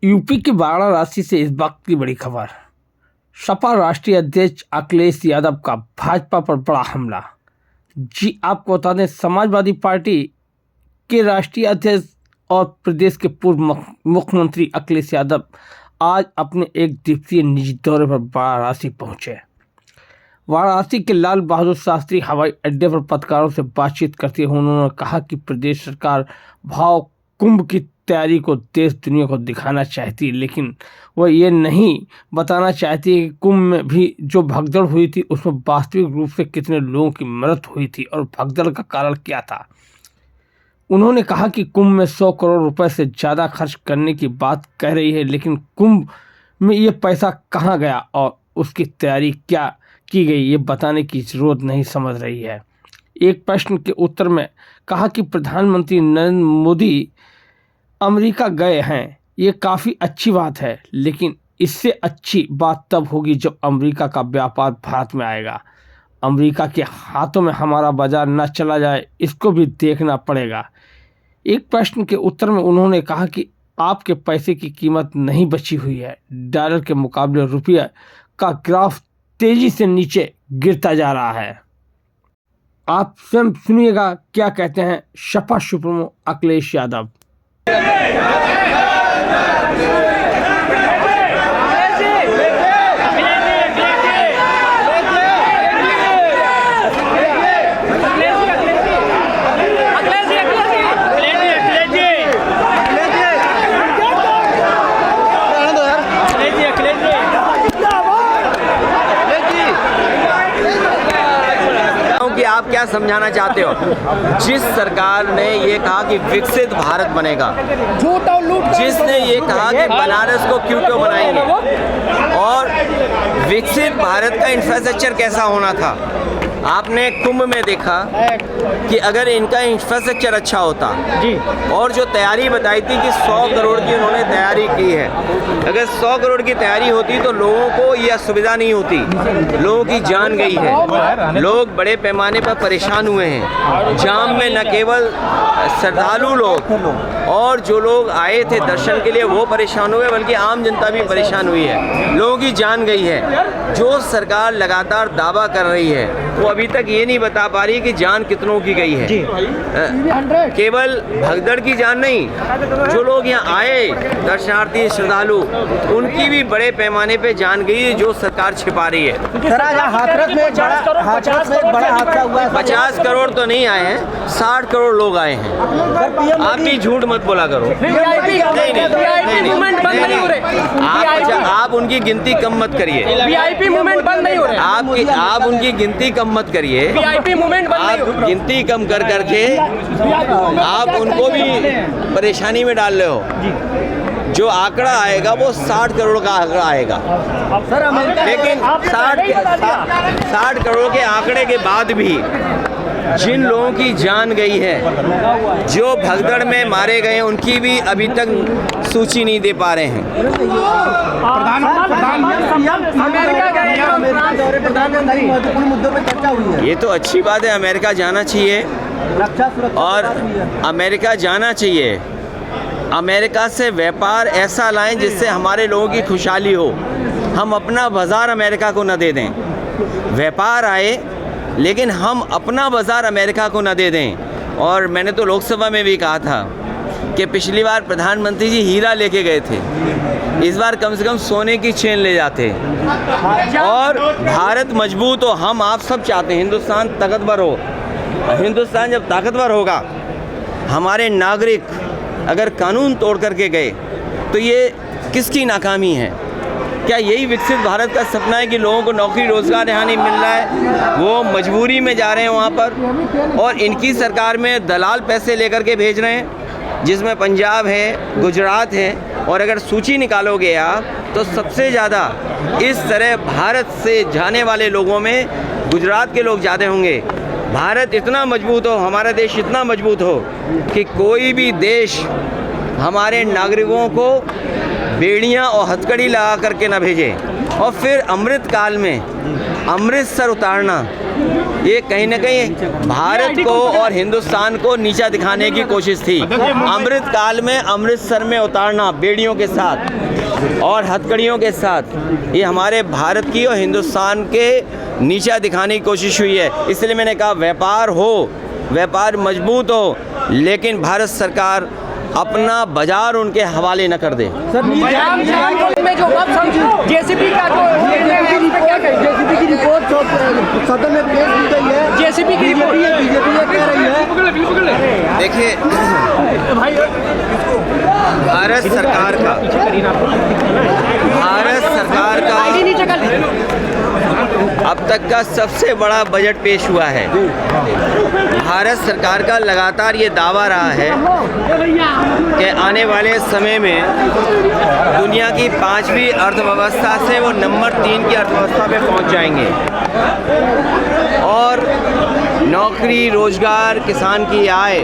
UP के वाराणसी से इस वक्त की बड़ी खबर। सपा राष्ट्रीय अध्यक्ष अखिलेश यादव का भाजपा पर बड़ा हमला। जी आपको बता दें, समाजवादी पार्टी के राष्ट्रीय अध्यक्ष और प्रदेश के पूर्व मुख्यमंत्री अखिलेश यादव आज अपने एक दिवसीय निजी दौरे पर वाराणसी पहुंचे। वाराणसी के लाल बहादुर शास्त्री हवाई अड्डे पर पत्रकारों से बातचीत करते हुए उन्होंने कहा कि प्रदेश सरकार भाव कुंभ की तैयारी को देश दुनिया को दिखाना चाहती है, लेकिन वह ये नहीं बताना चाहती कि कुंभ में भी जो भगदड़ हुई थी उसमें वास्तविक रूप से कितने लोगों की मृत्यु हुई थी और भगदड़ का कारण क्या था। उन्होंने कहा कि कुंभ में 100 करोड़ रुपए से ज़्यादा खर्च करने की बात कह रही है, लेकिन कुंभ में ये पैसा कहाँ गया और उसकी तैयारी क्या की गई ये बताने की जरूरत नहीं समझ रही है। एक प्रश्न के उत्तर में कहा कि प्रधानमंत्री नरेंद्र मोदी अमेरिका गए हैं, ये काफ़ी अच्छी बात है, लेकिन इससे अच्छी बात तब होगी जब अमेरिका का व्यापार भारत में आएगा। अमेरिका के हाथों में हमारा बाजार न चला जाए, इसको भी देखना पड़ेगा। एक प्रश्न के उत्तर में उन्होंने कहा कि आपके पैसे की कीमत नहीं बची हुई है। डॉलर के मुकाबले रुपये का ग्राफ तेजी से नीचे गिरता जा रहा है। आप स्वयं सुनिएगा क्या कहते हैं सपा सुप्रीमो अखिलेश यादव। कि आप क्या समझाना चाहते हो? जिस सरकार ने ये कहा कि विकसित भारत बनेगा, जिसने ये कहा कि बनारस को क्यूटो बनाएंगे, और विकसित भारत का इंफ्रास्ट्रक्चर कैसा होना था आपने कुंभ में देखा कि अगर इनका इंफ्रास्ट्रक्चर अच्छा होता जी, और जो तैयारी बताई थी कि 100 करोड़ की उन्होंने तैयारी की है, अगर 100 करोड़ की तैयारी होती तो लोगों को ये असुविधा नहीं होती। लोगों की जान गई है, लोग बड़े पैमाने पर परेशान हुए हैं। जाम में न केवल श्रद्धालु लोग और जो लोग आए थे दर्शन के लिए वो परेशान हुए, बल्कि आम जनता भी परेशान हुई है। लोगों की जान गई है। जो सरकार लगातार दावा कर रही है वो अभी तक ये नहीं बता पा रही कि जान कितनों की गई है। केवल भगदड़ की जान नहीं, जो लोग यहाँ आए दर्शनार्थी श्रद्धालु, उनकी भी बड़े पैमाने पे जान गई है, जो सरकार छिपा रही है। हाथरस में एक बड़ा हादसा हुआ है। 50 करोड़ तो नहीं आए हैं, 60 करोड़ लोग आए हैं। आप भी झूठ मत बोला करो। आप उनकी गिनती कम मत करिए। वीआईपी मूवमेंट बंद नहीं हो रहा। आप उनकी गिनती कम मत करिए। वीआईपी मूवमेंट बंद नहीं हो रहा। गिनती कम कर करके आप उनको भी परेशानी में डाल रहे हो। जो आंकड़ा आएगा वो 60 करोड़ का आंकड़ा आएगा, लेकिन 60 करोड़ के आंकड़े के बाद भी जिन लोगों की जान गई है, जो भगदड़ में मारे गए, उनकी भी अभी तक सूची नहीं दे पा रहे हैं। ये तो अच्छी बात है, अमेरिका जाना चाहिए और अमेरिका जाना चाहिए। अमेरिका से व्यापार ऐसा लाएं जिससे हमारे लोगों की खुशहाली हो। हम अपना बाजार अमेरिका को न दे दें। व्यापार आए, लेकिन हम अपना बाजार अमेरिका को न दे दें। और मैंने तो लोकसभा में भी कहा था कि पिछली बार प्रधानमंत्री जी हीरा लेके गए थे, इस बार कम से कम सोने की चेन ले जाते। और भारत मजबूत हो, हम आप सब चाहते हैं हिंदुस्तान ताकतवर हो। हिंदुस्तान जब ताकतवर होगा, हमारे नागरिक अगर कानून तोड़ करके गए तो ये किसकी नाकामी है? क्या यही विकसित भारत का सपना है कि लोगों को नौकरी रोजगार यहाँ नहीं मिल रहा है, वो मजबूरी में जा रहे हैं वहाँ पर, और इनकी सरकार में दलाल पैसे लेकर के भेज रहे हैं, जिसमें पंजाब है, गुजरात है। और अगर सूची निकालोगे आप तो सबसे ज़्यादा इस तरह भारत से जाने वाले लोगों में गुजरात के लोग ज़्यादा होंगे। भारत इतना मजबूत हो, हमारा देश इतना मजबूत हो कि कोई भी देश हमारे नागरिकों को बेड़ियाँ और हथकड़ी लगा करके न भेजे। और फिर अमृत काल में अमृतसर उतारना ये कहीं ना कहीं भारत को और हिंदुस्तान को नीचा दिखाने की कोशिश थी। अमृत काल में अमृतसर में उतारना बेड़ियों के साथ और हथकड़ियों के साथ, ये हमारे भारत की और हिंदुस्तान के नीचा दिखाने की कोशिश हुई है। इसलिए मैंने कहा व्यापार हो, व्यापार मजबूत हो, लेकिन भारत सरकार अपना बाजार उनके हवाले न कर दे। में जो जेसीबी का जेसीबी की रिपोर्ट सदन में पेश की गई है, जेसीबी की रिपोर्ट बीजेपी ये कह रही है। देखिए, भारत सरकार का अब तक का सबसे बड़ा बजट पेश हुआ है। भारत सरकार का लगातार ये दावा रहा है कि आने वाले समय में दुनिया की 5वीं अर्थव्यवस्था से वो नंबर 3 की अर्थव्यवस्था पे पहुंच जाएंगे और नौकरी, रोजगार, किसान की आय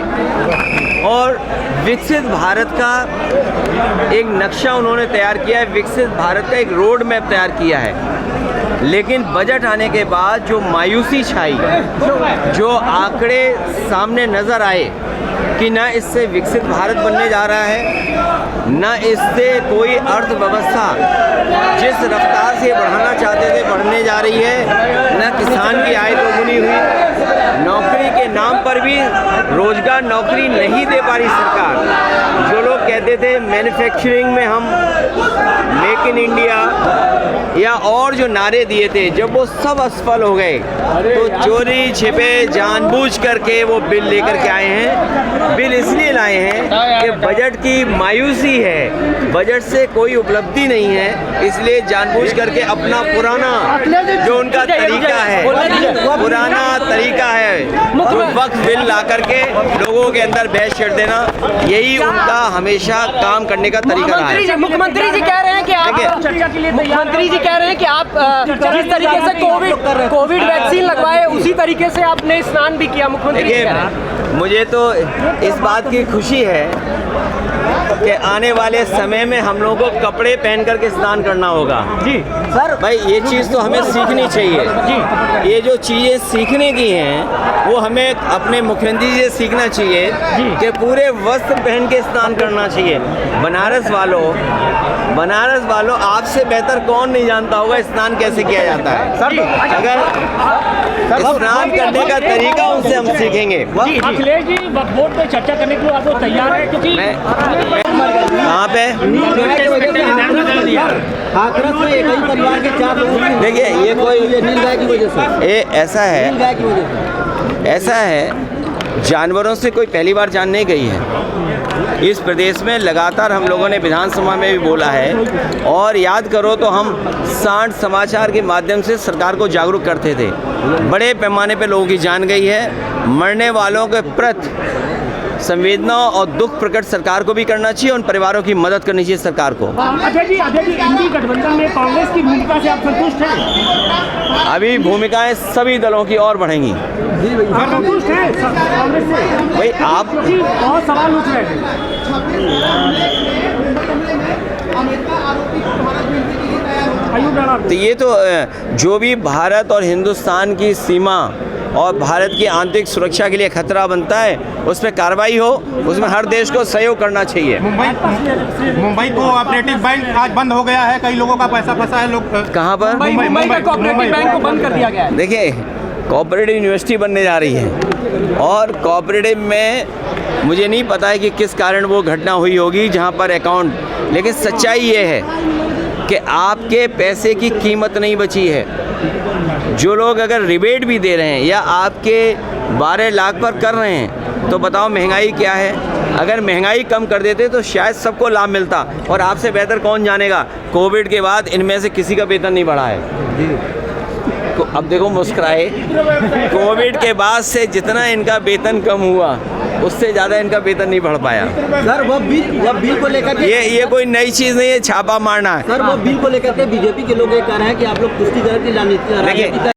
और विकसित भारत का एक नक्शा उन्होंने तैयार किया है, विकसित भारत का एक रोड मैप तैयार किया है। लेकिन बजट आने के बाद जो मायूसी छाई, जो आंकड़े सामने नज़र आए कि न इससे विकसित भारत बनने जा रहा है, न इससे कोई अर्थव्यवस्था जिस रफ्तार से बढ़ाना चाहते थे बढ़ने जा रही है, न किसान की आय दोगुनी हुई, नौकरी के नाम पर भी रोजगार नौकरी नहीं दे पा रही सरकार। जो लोग कहते थे मैन्युफैक्चरिंग में हम मेक इन इंडिया या और जो नारे दिए थे, जब वो सब असफल हो गए तो चोरी छिपे जानबूझ करके वो बिल लेकर के आए हैं। बिल इसलिए लाए हैं कि बजट की मायूसी है, बजट से कोई उपलब्धि नहीं है, इसलिए जानबूझ करके अपना पुराना जो उनका तरीका है, पुराना तरीका है, जो वक्त बिल ला करके लोगों के अंदर बहस छेड़ देना, यही उनका हमेशा काम करने का तरीका रहा है। मुख्यमंत्री जी कह रहे हैं कि आप जिस तरीके से कोविड वैक्सीन लगवाए उसी तरीके से आपने स्नान भी किया। मुख्यमंत्री देखिए, मुझे तो इस बात की खुशी है कि आने वाले समय में हम लोगों को कपड़े पहन करके स्नान करना होगा। जी सर, भाई ये चीज़ तो हमें सीखनी चाहिए जी। ये जो चीज़ें सीखने की हैं वो हमें अपने मुख्यमंत्री जी से सीखना चाहिए कि पूरे वस्त्र पहन के स्नान करना चाहिए। बनारस वालों आपसे बेहतर कौन नहीं जानता होगा स्नान कैसे किया जाता है। अगर स्नान करने का तरीका उनसे हम सीखेंगे। अखिलेश जी वोट पे चर्चा करने के लिए आप लोग तैयार हैं? क्योंकि कहाँ पे हाथरस में एक ही परिवार के 4 लोगों की देखिए, ये कोई नीलगाय की वजह से, ये ऐसा है, नीलगाय की वजह से ऐसा है, जानवरों से कोई पहली बार जान नहीं गई है। इस प्रदेश में लगातार हम लोगों ने विधानसभा में भी बोला है और याद करो तो हम 60 समाचार के माध्यम से सरकार को जागरूक करते थे। बड़े पैमाने पे लोगों की जान गई है। मरने वालों के प्रति संवेदना और दुख प्रकट सरकार को भी करना चाहिए, उन परिवारों की मदद करनी चाहिए सरकार को। अजय जी इंडी गठबंधन में कांग्रेस की भूमिका से आप संतुष्ट हैं? अभी भूमिकाएं सभी दलों की और बढ़ेंगी। संतुष्ट हैं कांग्रेस से? भाई आप बहुत सवाल उठ रहे थे। तो ये तो जो भी भारत और हिंदुस्तान की सीमा और भारत की आंतरिक सुरक्षा के लिए खतरा बनता है उस पर कार्रवाई हो, उसमें हर देश को सहयोग करना चाहिए। मुंबई कोऑपरेटिव बैंक आज बंद हो गया है, कई लोगों का पैसा फंसा है। लोग कहाँ पर? मुंबई का कोऑपरेटिव बैंक को बंद कर दिया गया है। देखिए, कोऑपरेटिव यूनिवर्सिटी बनने जा रही है और कोऑपरेटिव में मुझे नहीं पता है कि किस कारण वो घटना हुई होगी जहाँ पर अकाउंट, लेकिन सच्चाई ये है कि आपके पैसे की कीमत नहीं बची है। जो लोग अगर रिबेट भी दे रहे हैं या आपके 12 लाख पर कर रहे हैं तो बताओ महंगाई क्या है। अगर महंगाई कम कर देते तो शायद सबको लाभ मिलता, और आपसे बेहतर कौन जानेगा कोविड के बाद इनमें से किसी का वेतन नहीं बढ़ा है। तो अब देखो मुस्कुराए, कोविड के बाद से जितना इनका वेतन कम हुआ उससे ज़्यादा इनका वेतन नहीं बढ़ पाया। सर वो बिल को लेकर के ये कोई नई चीज़ नहीं है, छापा मारना है। सर वो बिल को लेकर के बीजेपी के लोग ये कह रहे हैं कि आप लोग पुष्टि करें कि देखिए